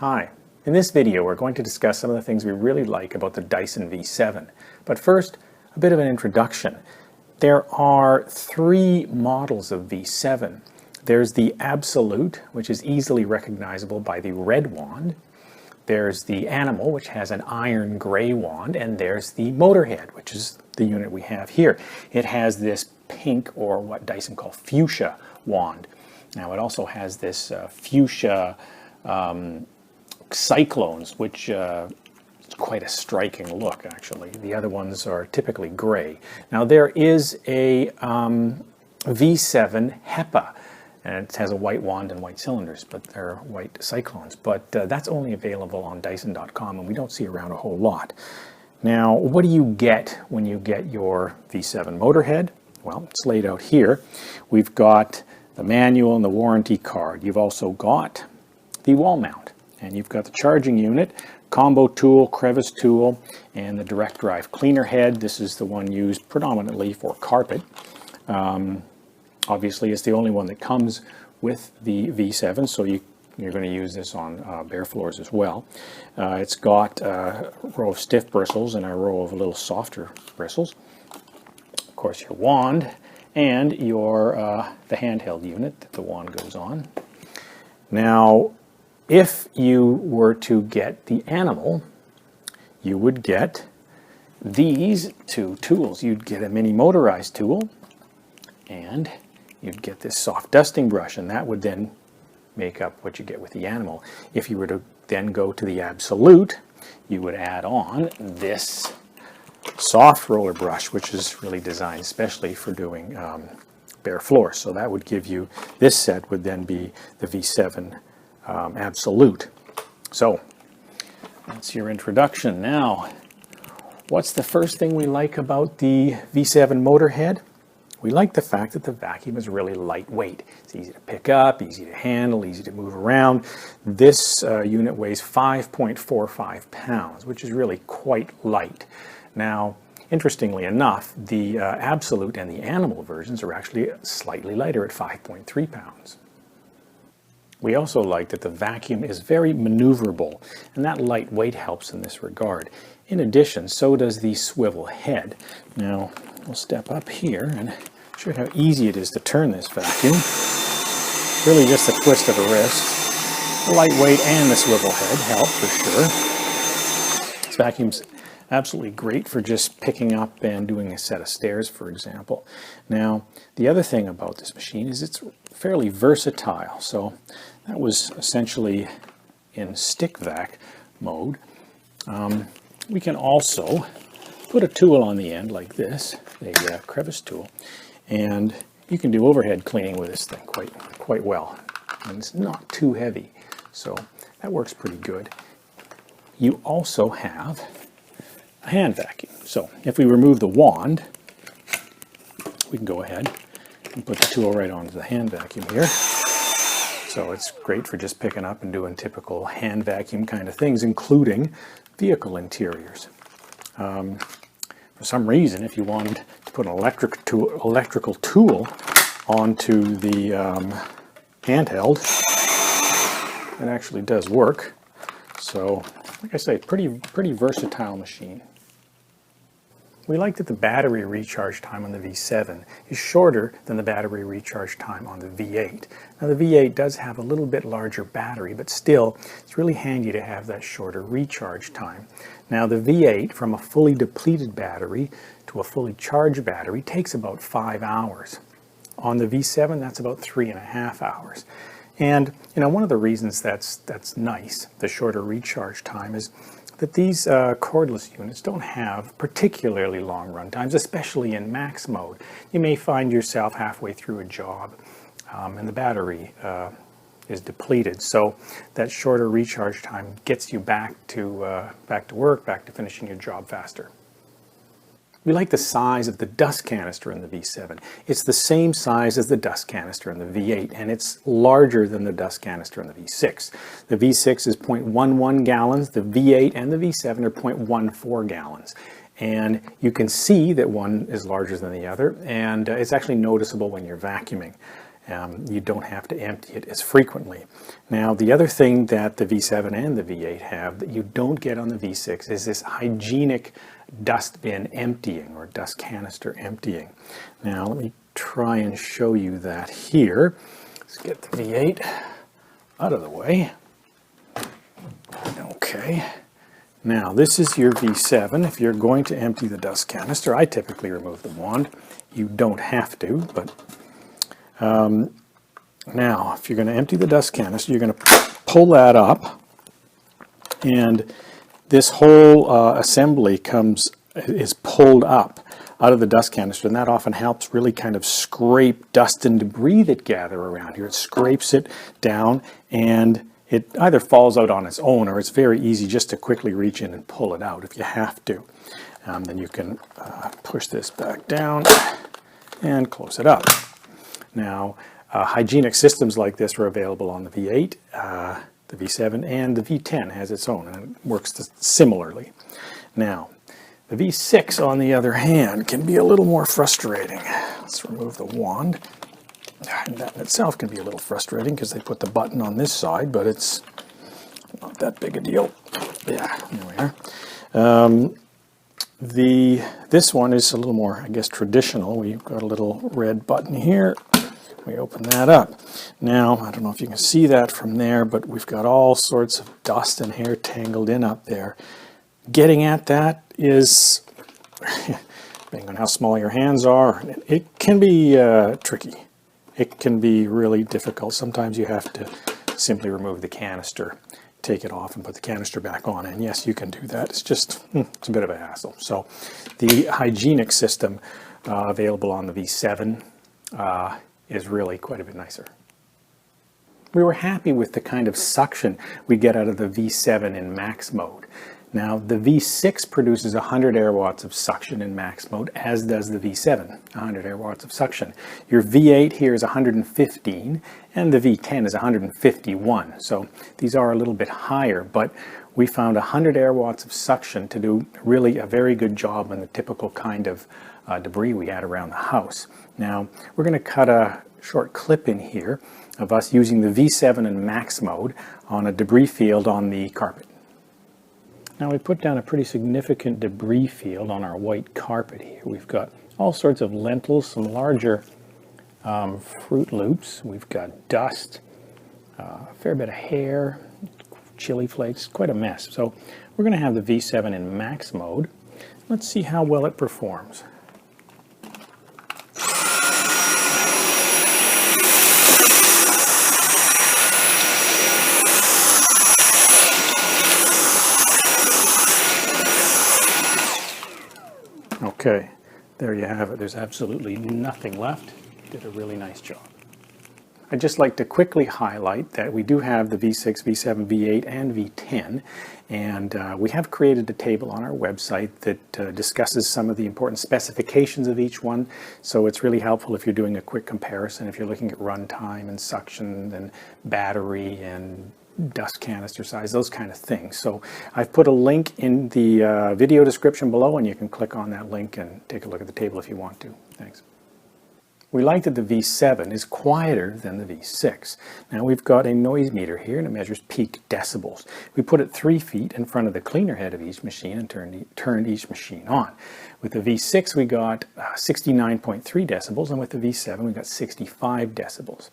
Hi, in this video we're going to discuss some of the things we really like about the Dyson V7. But first, a bit of an introduction. There are three models of V7. There's the Absolute, which is easily recognizable by the red wand. There's the Animal, which has an iron gray wand, and there's the Motorhead, which is the unit we have here. It has this pink, or what Dyson call fuchsia wand. Now it also has this fuchsia cyclones, which is quite a striking look actually. The other ones are typically gray. Now there is a V7 HEPA, and it has a white wand and white cylinders, but they're white cyclones. But that's only available on Dyson.com, and we don't see around a whole lot. Now, what do you get when you get your V7 Motorhead? Well, it's laid out here. We've got the manual and the warranty card. You've also got the wall mount, and you've got the charging unit, combo tool, crevice tool, and the direct drive cleaner head. This is the one used predominantly for carpet. Obviously, it's the only one that comes with the V7, so you're going to use this on bare floors as well. It's got a row of stiff bristles and a row of a little softer bristles. Of course, your wand and your the handheld unit that the wand goes on. Now, if you were to get the Animal, you would get these two tools. You'd get a mini motorized tool, and you'd get this soft dusting brush, and that would then make up what you get with the Animal. If you were to then go to the Absolute, you would add on this soft roller brush, which is really designed especially for doing bare floors. So that would give you, this set would then be the V7 Absolute. So that's your introduction. Now, what's the first thing we like about the V7 Motorhead? We like the fact that the vacuum is really lightweight. It's easy to pick up, easy to handle, easy to move around. This unit weighs 5.45 pounds, which is really quite light. Now, interestingly enough, the Absolute and the Animal versions are actually slightly lighter at 5.3 pounds. We also like that the vacuum is very maneuverable, and that lightweight helps in this regard. In addition, so does the swivel head. Now, we'll step up here and show you how easy it is to turn this vacuum. Really just a twist of a wrist. The lightweight and the swivel head help for sure. This vacuum's absolutely great for just picking up and doing a set of stairs, for example. Now, the other thing about this machine is it's fairly versatile. So that was essentially in stick vac mode. We can also put a tool on the end like this, a crevice tool, and you can do overhead cleaning with this thing quite well. And it's not too heavy, so that works pretty good. You also have a hand vacuum. So if we remove the wand, we can go ahead and put the tool right onto the hand vacuum here. So it's great for just picking up and doing typical hand vacuum kind of things, including vehicle interiors. For some reason, if you wanted to put an electrical tool onto the handheld, it actually does work. So, like I say, pretty versatile machine. We like that the battery recharge time on the V7 is shorter than the battery recharge time on the V8. Now the V8 does have a little bit larger battery, but still it's really handy to have that shorter recharge time. Now the V8, from a fully depleted battery to a fully charged battery, takes about 5 hours. On the V7, that's about 3.5 hours. And one of the reasons that's nice, the shorter recharge time, is that these cordless units don't have particularly long run times, especially in max mode. You may find yourself halfway through a job and the battery is depleted. So that shorter recharge time gets you back to work, back to finishing your job faster. We like the size of the dust canister in the V7. It's the same size as the dust canister in the V8, and it's larger than the dust canister in the V6. The V6 is 0.11 gallons, the V8 and the V7 are 0.14 gallons. And you can see that one is larger than the other, and it's actually noticeable when you're vacuuming. You don't have to empty it as frequently. Now, the other thing that the V7 and the V8 have that you don't get on the V6 is this hygienic dust bin emptying or dust canister emptying. Now, let me try and show you that here. Let's get the V8 out of the way. Okay. Now, this is your V7. If you're going to empty the dust canister, I typically remove the wand. You don't have to, but now, if you're going to empty the dust canister, you're going to pull that up, and this whole assembly is pulled up out of the dust canister, and that often helps really kind of scrape dust and debris that gather around here. It scrapes it down, and it either falls out on its own, or it's very easy just to quickly reach in and pull it out if you have to. Then you can push this back down and close it up. Now, hygienic systems like this are available on the V8, the V7, and the V10 has its own, and it works similarly. Now, the V6, on the other hand, can be a little more frustrating. Let's remove the wand. And that in itself can be a little frustrating because they put the button on this side, but it's not that big a deal. Yeah, there we are. This one is a little more, I guess, traditional. We've got a little red button here. We open that up. Now, I don't know if you can see that from there, but we've got all sorts of dust and hair tangled in up there. Getting at that is, depending on how small your hands are, it can be tricky. It can be really difficult. Sometimes you have to simply remove the canister, take it off, and put the canister back on. And yes, you can do that. It's just, it's a bit of a hassle. So the hygienic system available on the V7 is really quite a bit nicer. We were happy with the kind of suction we get out of the V7 in max mode. Now, the V6 produces 100 air watts of suction in max mode, as does the V7, 100 air watts of suction. Your V8 here is 115, and the V10 is 151. So these are a little bit higher, but we found 100 air watts of suction to do really a very good job on the typical kind of debris we had around the house. Now, we're going to cut a short clip in here of us using the V7 in max mode on a debris field on the carpet. Now, we put down a pretty significant debris field on our white carpet here. We've got all sorts of lentils, some larger Fruit Loops. We've got dust, a fair bit of hair, chili flakes, quite a mess. So we're going to have the V7 in max mode. Let's see how well it performs. Okay, there you have it. There's absolutely nothing left. Did a really nice job. I'd just like to quickly highlight that we do have the V6, V7, V8, and V10, and we have created a table on our website that discusses some of the important specifications of each one, so it's really helpful if you're doing a quick comparison, if you're looking at runtime and suction and battery and dust canister size, those kind of things. So I've put a link in the video description below, and you can click on that link and take a look at the table if you want to. Thanks. We like that the V7 is quieter than the V6. Now, we've got a noise meter here, and it measures peak decibels. We put it 3 feet in front of the cleaner head of each machine and turned each machine on. With the V6 we got 69.3 decibels, and with the V7 we got 65 decibels.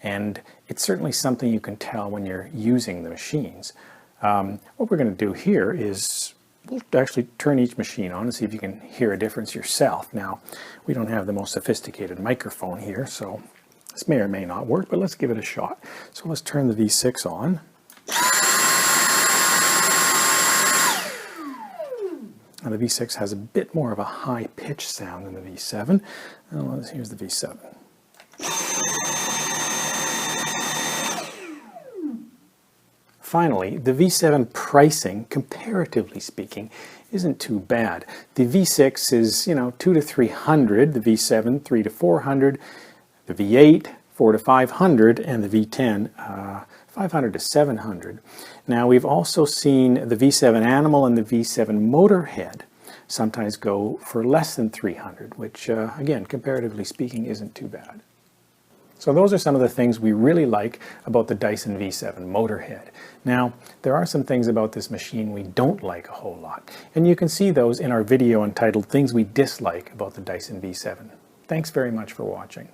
And it's certainly something you can tell when you're using the machines. What we're going to do here is we'll actually turn each machine on and see if you can hear a difference yourself. Now, we don't have the most sophisticated microphone here, so this may or may not work, but let's give it a shot. So let's turn the V6 on. Now, the V6 has a bit more of a high-pitched sound than the V7. Here's the V7. Finally, the V7 pricing, comparatively speaking, isn't too bad. The V6 is, $200 to $300, the V7 $300 to $400, the V8 $400 to $500, and the V10 $500 to $700. Now, we've also seen the V7 Animal and the V7 Motorhead sometimes go for less than $300, which, again, comparatively speaking, isn't too bad. So those are some of the things we really like about the Dyson V7 Motorhead. Now, there are some things about this machine we don't like a whole lot, and you can see those in our video entitled Things We Dislike About the Dyson V7. Thanks very much for watching.